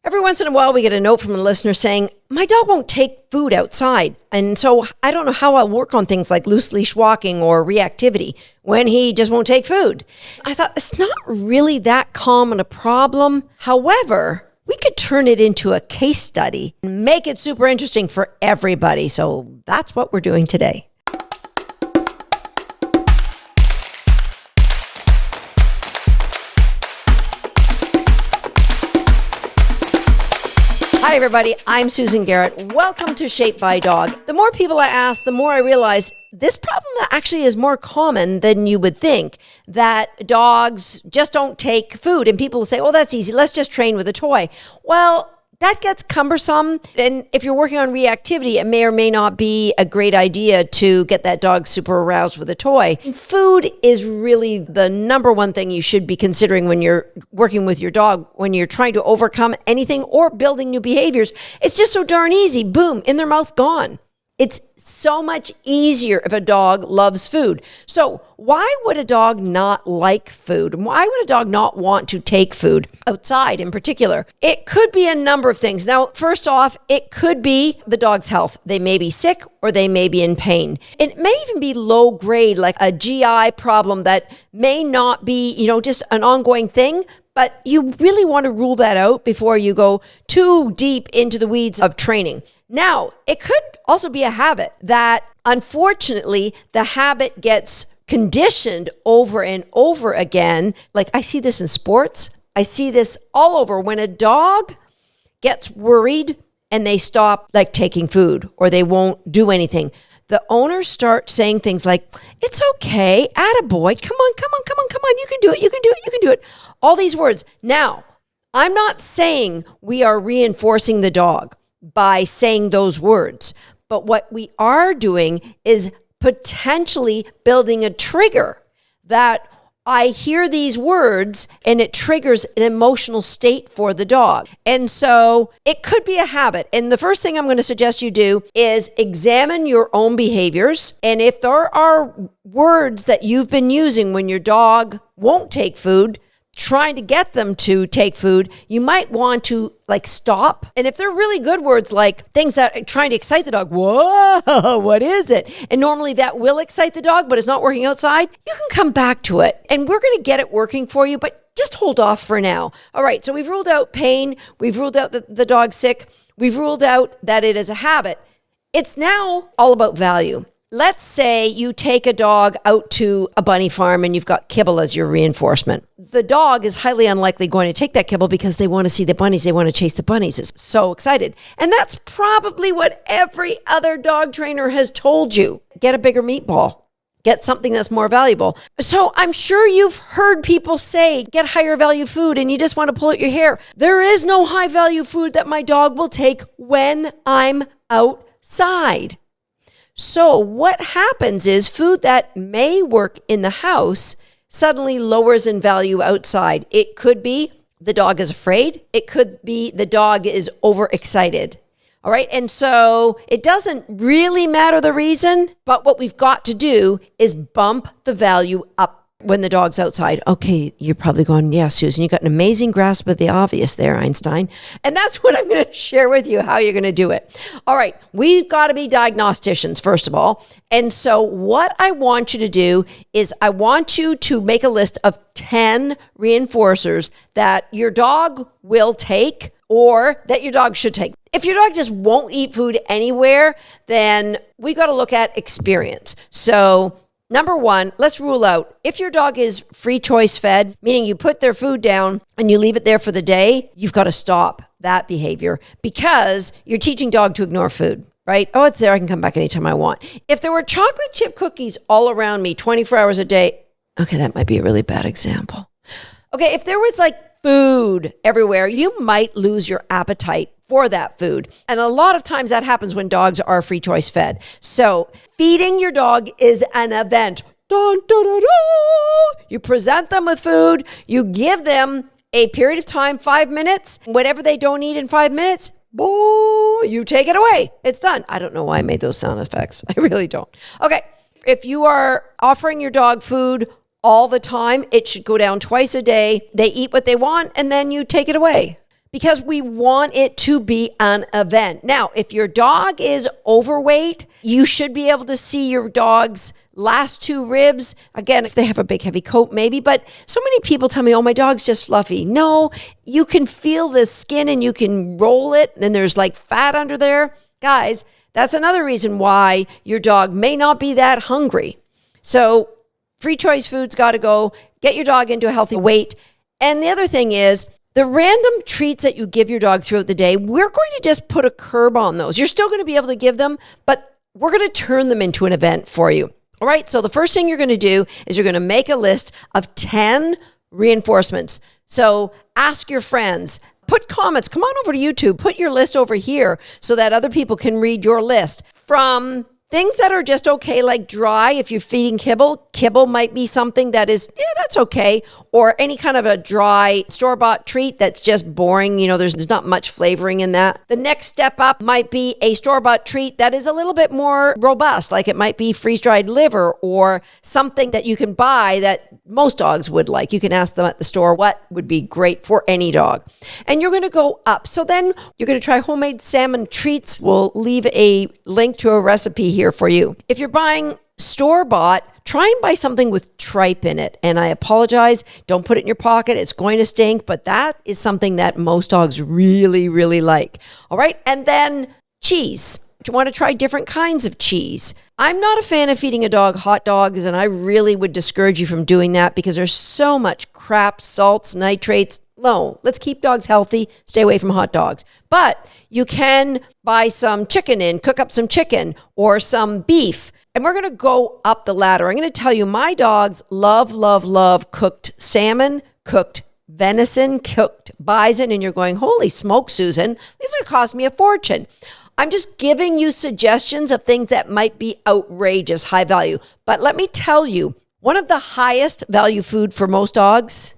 Every once in a while, we get a note from a listener saying, my dog won't take food outside. And so I don't know how I'll work on things like loose leash walking or reactivity when he just won't take food. I thought it's not really that common a problem. However, we could turn it into a case study and make it super interesting for everybody. So that's what we're doing today. Hi, everybody. I'm Susan Garrett. Welcome to Shaped by Dog. The more people I ask, the more I realize this problem actually is more common than you would think, that dogs just don't take food. And people will say, oh, that's easy. Let's just train with a toy. Well, that gets cumbersome. And if you're working on reactivity, it may or may not be a great idea to get that dog super aroused with a toy. And food is really the number one thing you should be considering when you're working with your dog, when you're trying to overcome anything or building new behaviors. It's just so darn easy. Boom, in their mouth, gone. It's so much easier if a dog loves food. So why would a dog not like food? Why would a dog not want to take food outside in particular? It could be a number of things. Now, first off, it could be the dog's health. They may be sick or they may be in pain. It may even be low grade, like a GI problem that may not be, just an ongoing thing. But you really want to rule that out before you go too deep into the weeds of training. Now, it could also be a habit that, unfortunately, the habit gets conditioned over and over again. Like I see this in sports. I see this all over. When a dog gets worried and they stop taking food or they won't do anything, the owners start saying things like, it's okay, attaboy, come on, you can do it. All these words. Now, I'm not saying we are reinforcing the dog by saying those words, but what we are doing is potentially building a trigger that I hear these words and it triggers an emotional state for the dog. And so it could be a habit. And the first thing I'm going to suggest you do is examine your own behaviors. And if there are words that you've been using when your dog won't take food, trying to get them to take food, you might want to stop. And if they're really good words, like things that are trying to excite the dog, whoa, what is it? And normally that will excite the dog, but it's not working outside, you can come back to it. And we're going to get it working for you, but just hold off for now. All right, so we've ruled out pain. We've ruled out that the dog's sick. We've ruled out that it is a habit. It's now all about value. Let's say you take a dog out to a bunny farm and you've got kibble as your reinforcement. The dog is highly unlikely going to take that kibble because they want to see the bunnies. They want to chase the bunnies. It's so excited. And that's probably what every other dog trainer has told you. Get a bigger meatball. Get something that's more valuable. So I'm sure you've heard people say, get higher value food, and you just want to pull out your hair. There is no high value food that my dog will take when I'm outside. So what happens is food that may work in the house suddenly lowers in value outside. It could be the dog is afraid. It could be the dog is overexcited. All right. And so it doesn't really matter the reason, but what we've got to do is bump the value up. When the dog's outside, okay, you're probably going, yeah, Susan, you got an amazing grasp of the obvious there, Einstein. And that's what I'm going to share with you, how you're going to do it. All right, we've got to be diagnosticians, first of all. And so what I want you to do is I want you to make a list of 10 reinforcers that your dog will take or that your dog should take. If your dog just won't eat food anywhere, then we got to look at experience. So number one, let's rule out, if your dog is free choice fed, meaning you put their food down and you leave it there for the day, you've got to stop that behavior because you're teaching dog to ignore food, right? Oh, it's there. I can come back anytime I want. If there were chocolate chip cookies all around me 24 hours a day, okay, that might be a really bad example. Okay, if there was food everywhere, you might lose your appetite for that food. And a lot of times that happens when dogs are free choice fed. So feeding your dog is an event. Dun, dun, dun, dun. You present them with food. You give them a period of time, 5 minutes. Whatever they don't eat in 5 minutes, boo, you take it away. It's done. I don't know why I made those sound effects. I really don't. Okay. If you are offering your dog food all the time, it should go down twice a day. They eat what they want and then you take it away. because we want it to be an event. Now, if your dog is overweight, you should be able to see your dog's last two ribs. Again, if they have a big, heavy coat, maybe. But so many people tell me, oh, my dog's just fluffy. No, you can feel the skin and you can roll it. And there's like fat under there. Guys, that's another reason why your dog may not be that hungry. So free choice foods got to go. Get your dog into a healthy weight. And the other thing is, the random treats that you give your dog throughout the day, we're going to just put a curb on those. You're still going to be able to give them, but we're going to turn them into an event for you. All right, so the first thing you're going to do is you're going to make a list of 10 reinforcements. So ask your friends, put comments, come on over to YouTube, put your list over here so that other people can read your list. From things that are just okay, like dry, if you're feeding kibble might be something that is, yeah, that's okay. Or any kind of a dry store-bought treat that's just boring. You know, there's not much flavoring in that. The next step up might be a store-bought treat that is a little bit more robust. Like it might be freeze-dried liver or something that you can buy that most dogs would like. You can ask them at the store what would be great for any dog. And you're going to go up. So then you're going to try homemade salmon treats. We'll leave a link to a recipe here for you. If you're buying store-bought, try and buy something with tripe in it. And I apologize, don't put it in your pocket. It's going to stink, but that is something that most dogs really, really like. All right. And then cheese. You want to try different kinds of cheese. I'm not a fan of feeding a dog hot dogs, and I really would discourage you from doing that because there's so much crap, salts, nitrates. No, let's keep dogs healthy. Stay away from hot dogs. But you can buy some chicken in, cook up some chicken or some beef. And we're going to go up the ladder. I'm going to tell you, my dogs love, love, love cooked salmon, cooked venison, cooked bison. And you're going, holy smoke, Susan, these are going to cost me a fortune. I'm just giving you suggestions of things that might be outrageous, high value. But let me tell you, one of the highest value food for most dogs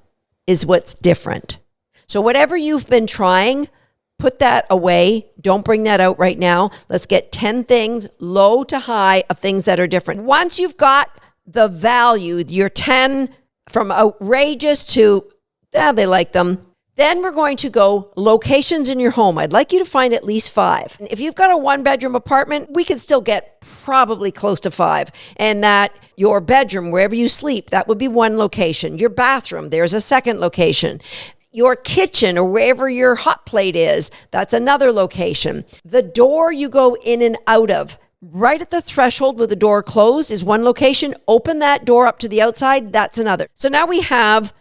is what's different. So whatever you've been trying, put that away. Don't bring that out right now. Let's get 10 things, low to high, of things that are different. Once you've got the value, your 10 from outrageous to, they like them. Then we're going to go locations in your home. I'd like you to find at least 5. If you've got a 1-bedroom apartment, we could still get probably close to 5. And that your bedroom, wherever you sleep, that would be one location. Your bathroom, there's a second location. Your kitchen or wherever your hot plate is, that's another location. The door you go in and out of, right at the threshold with the door closed, is one location. Open that door up to the outside, that's another. So now we have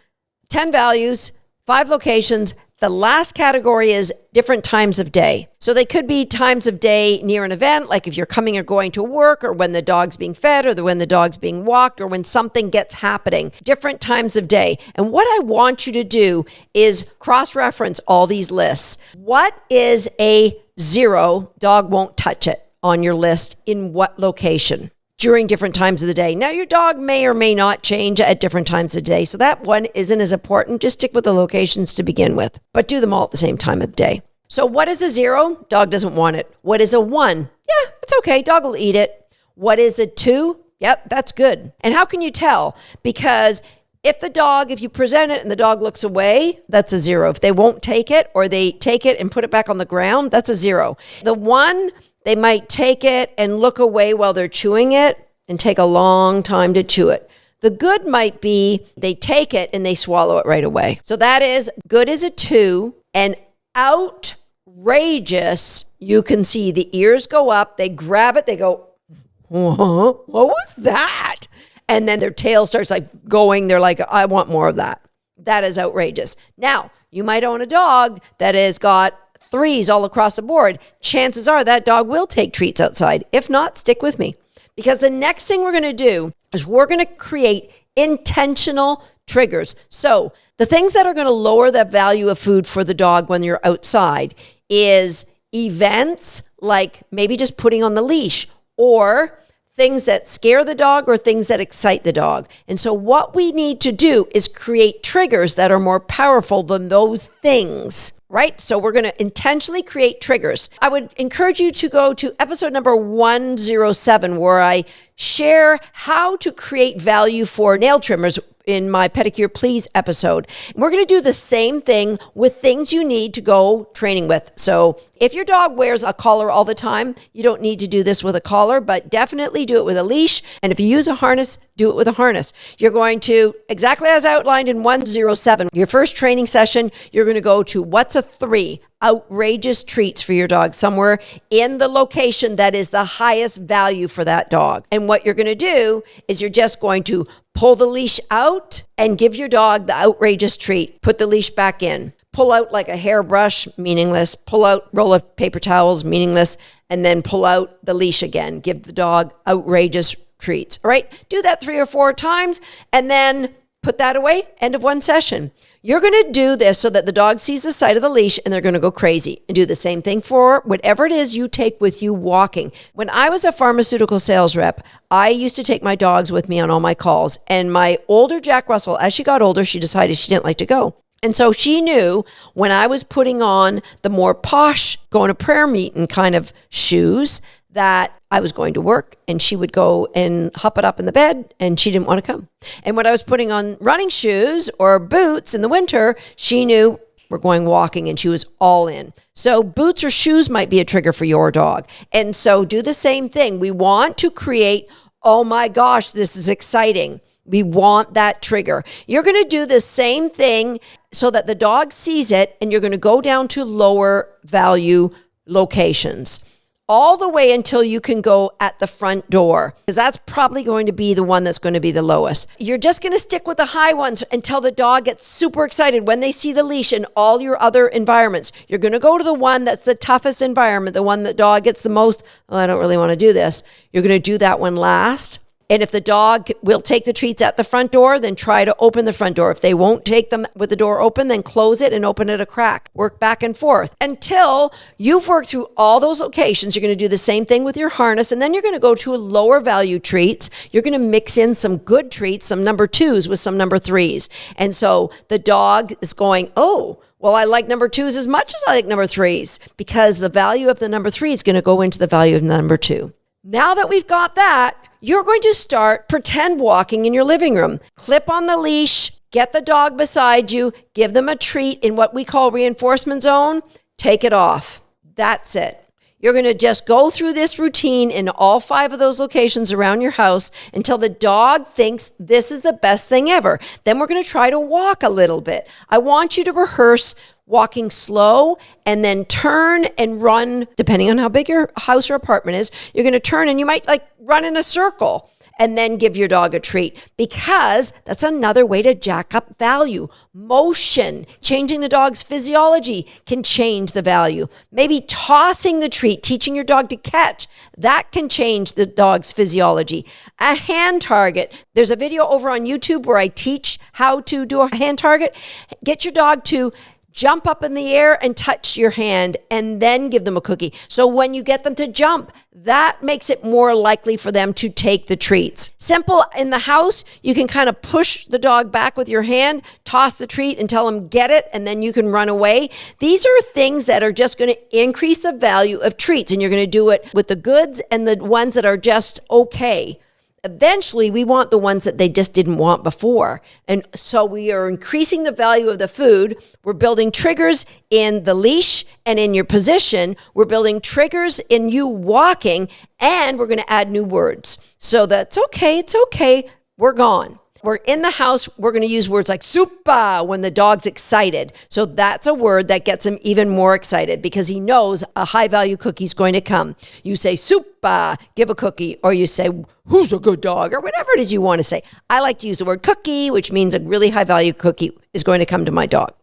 10 values, 5 locations. The last category is different times of day. So they could be times of day near an event, like if you're coming or going to work, or when the dog's being fed, or when the dog's being walked, or when something gets happening. Different times of day. And what I want you to do is cross-reference all these lists. What is a 0, dog won't touch it, on your list in what location? During different times of the day. Now, your dog may or may not change at different times of the day, so that one isn't as important. Just stick with the locations to begin with, but do them all at the same time of the day. So what is a 0? Dog doesn't want it. What is a 1? Yeah, it's okay. Dog will eat it. What is a 2? Yep, that's good. And how can you tell? Because if you present it and the dog looks away, that's a 0. If they won't take it, or they take it and put it back on the ground, that's a 0. The 1, they might take it and look away while they're chewing it and take a long time to chew it. The good might be they take it and they swallow it right away. So that is, good is a 2, and outrageous, you can see the ears go up, they grab it, they go, what was that? And then their tail starts like going, they're like, I want more of that. That is outrageous. Now, you might own a dog that has got 3s all across the board. Chances are that dog will take treats outside. If not, stick with me. Because the next thing we're going to do is we're going to create intentional triggers. So the things that are going to lower the value of food for the dog when you're outside is events like maybe just putting on the leash, or things that scare the dog, or things that excite the dog. And so what we need to do is create triggers that are more powerful than those things. Right? So we're going to intentionally create triggers. I would encourage you to go to episode number 107, where I share how to create value for nail trimmers in my Pedicure Please episode. We're going to do the same thing with things you need to go training with. So if your dog wears a collar all the time, you don't need to do this with a collar, but definitely do it with a leash. And if you use a harness, do it with a harness. You're going to, exactly as outlined in 107, your first training session, you're going to go to what's a 3 outrageous treats for your dog, somewhere in the location that is the highest value for that dog. And what you're going to do is you're just going to pull the leash out and give your dog the outrageous treat. Put the leash back in. Pull out like a hairbrush, meaningless. Pull out roll of paper towels, meaningless. And then pull out the leash again. Give the dog outrageous treats. All right? Do that 3 or 4 times and then put that away. End of one session. You're going to do this so that the dog sees the sight of the leash and they're going to go crazy. And do the same thing for whatever it is you take with you walking. When I was a pharmaceutical sales rep, I used to take my dogs with me on all my calls. And my older Jack Russell, as she got older, she decided she didn't like to go. And so she knew when I was putting on the more posh, going to prayer meeting kind of shoes, that I was going to work, and she would go and hop it up in the bed, and she didn't want to come. And when I was putting on running shoes or boots in the winter, she knew we're going walking, and she was all in. So boots or shoes might be a trigger for your dog. And so do the same thing. We want to create, oh my gosh, this is exciting. We want that trigger. You're going to do the same thing so that the dog sees it, and you're going to go down to lower value locations all the way until you can go at the front door, because that's probably going to be the one that's going to be the lowest. You're just going to stick with the high ones until the dog gets super excited when they see the leash in all your other environments. You're going to go to the one that's the toughest environment, the one that dog gets the most, oh, I don't really want to do this. You're going to do that one last. And if the dog will take the treats at the front door, then try to open the front door. If they won't take them with the door open, then close it and open it a crack. Work back and forth until you've worked through all those locations. You're going to do the same thing with your harness, and then you're going to go to lower value treats. You're going to mix in some good treats, some number 2s with some number 3s. And so the dog is going, oh, well, I like number 2s as much as I like number 3s, because the value of the number 3 is going to go into the value of number 2. Now that we've got that, you're going to start pretend walking in your living room. Clip on the leash, get the dog beside you, give them a treat in what we call reinforcement zone, take it off. That's it. You're going to just go through this routine in all 5 of those locations around your house until the dog thinks this is the best thing ever. Then we're going to try to walk a little bit. I want you to rehearse walking slow and then turn and run, depending on how big your house or apartment is. You're going to turn and you might like run in a circle and then give your dog a treat, because that's another way to jack up value. Motion, changing the dog's physiology can change the value. Maybe tossing the treat, teaching your dog to catch, that can change the dog's physiology. A hand target. There's a video over on YouTube where I teach how to do a hand target. Get your dog to jump up in the air and touch your hand and then give them a cookie. So when you get them to jump, that makes it more likely for them to take the treats. Simple in the house, you can kind of push the dog back with your hand, toss the treat and tell them get it, and then you can run away. These are things that are just going to increase the value of treats, and you're going to do it with the goods and the ones that are just okay. Eventually, we want the ones that they just didn't want before. And so we are increasing the value of the food. We're building triggers in the leash and in your position. We're building triggers in you walking, and we're going to add new words. So that's okay. It's okay. We're gone. We're in the house. We're going to use words like super when the dog's excited. So that's a word that gets him even more excited because he knows a high value cookie is going to come. You say super, give a cookie, or you say, who's a good dog, or whatever it is you want to say. I like to use the word cookie, which means a really high value cookie is going to come to my dog.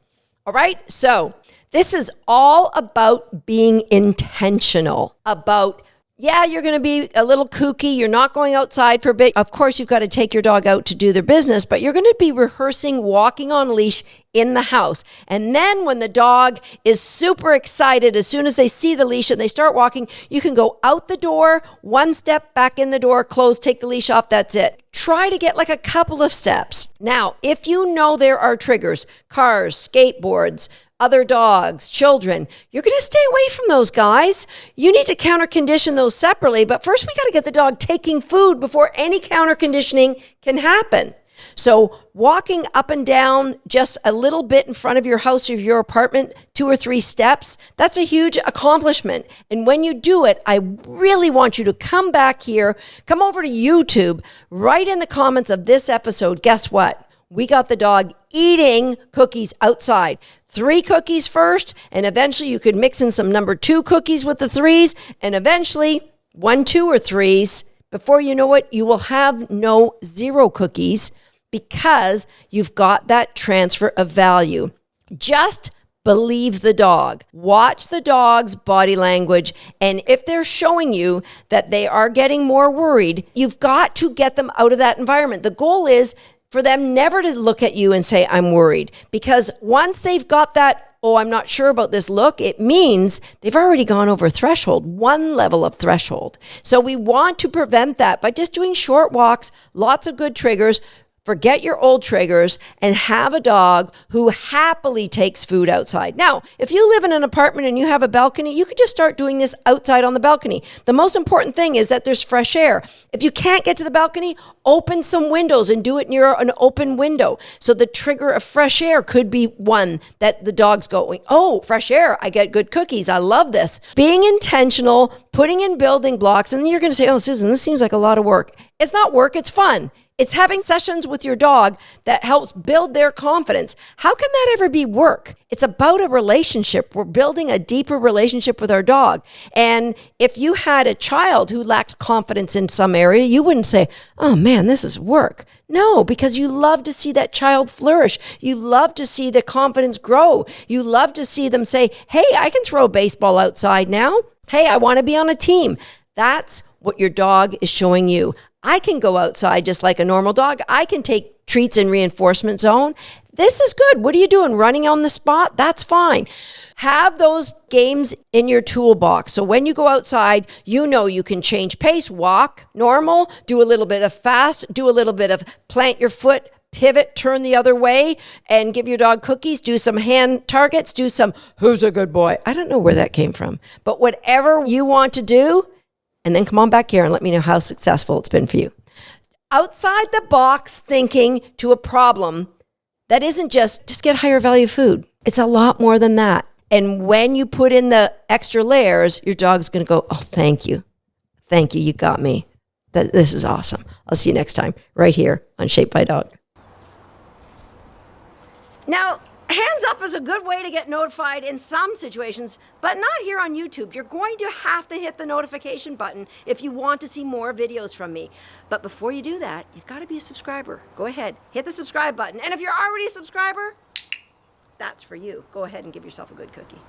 All right. So this is all about being intentional, about you're going to be a little kooky. You're not going outside for a bit. Of course, you've got to take your dog out to do their business, but you're going to be rehearsing walking on leash in the house. And then when the dog is super excited, as soon as they see the leash and they start walking, you can go out the door, one step back in the door, close, take the leash off. That's it. Try to get like a couple of steps. Now, if you know there are triggers, cars, skateboards, other dogs, children, you're going to stay away from those guys. You need to counter condition those separately. But first, we got to get the dog taking food before any counter conditioning can happen. So walking up and down just a little bit in front of your house or your apartment, 2 or 3 steps, that's a huge accomplishment. And when you do it, I really want you to come back here, come over to YouTube, write in the comments of this episode, guess what? We got the dog eating cookies outside. 3 cookies first, and eventually you could mix in some number 2 cookies with the 3s, and eventually 1, 2, or 3s. Before you know it, you will have no 0 cookies because you've got that transfer of value. Just believe the dog. Watch the dog's body language. And if they're showing you that they are getting more worried, you've got to get them out of that environment. The goal is for them never to look at you and say, I'm worried. Because once they've got that, oh, I'm not sure about this look, it means they've already gone over a threshold, 1 level of threshold. So we want to prevent that by just doing short walks, lots of good triggers. Forget your old triggers and have a dog who happily takes food outside. Now, if you live in an apartment and you have a balcony, you could just start doing this outside on the balcony. The most important thing is that there's fresh air. If you can't get to the balcony, open some windows and do it near an open window. So the trigger of fresh air could be one that the dog's going, oh, fresh air, I get good cookies. I love this. Being intentional, putting in building blocks, and you're going to say, oh, Susan, this seems like a lot of work. It's not work, it's fun. It's having sessions with your dog that helps build their confidence. How can that ever be work? It's about a relationship. We're building a deeper relationship with our dog. And if you had a child who lacked confidence in some area, you wouldn't say, oh man, this is work. No, because you love to see that child flourish. You love to see the confidence grow. You love to see them say, hey, I can throw a baseball outside now. Hey, I want to be on a team. That's what your dog is showing you. I can go outside just like a normal dog. I can take treats in reinforcement zone. This is good. What are you doing? Running on the spot? That's fine. Have those games in your toolbox. So when you go outside, you know you can change pace, walk normal, do a little bit of fast, do a little bit of plant your foot, pivot, turn the other way, and give your dog cookies, do some hand targets, do some, who's a good boy? I don't know where that came from, but whatever you want to do, and then come on back here and let me know how successful it's been for you. Outside the box thinking to a problem that isn't just get higher value food. It's a lot more than that. And when you put in the extra layers, your dog's going to go, oh, thank you. Thank you. You got me. This is awesome. I'll see you next time right here on Shaped by Dog. Now, hands up is a good way to get notified in some situations, but not here on YouTube. You're going to have to hit the notification button if you want to see more videos from me. But before you do that, you've got to be a subscriber. Go ahead, hit the subscribe button. And if you're already a subscriber, that's for you. Go ahead and give yourself a good cookie.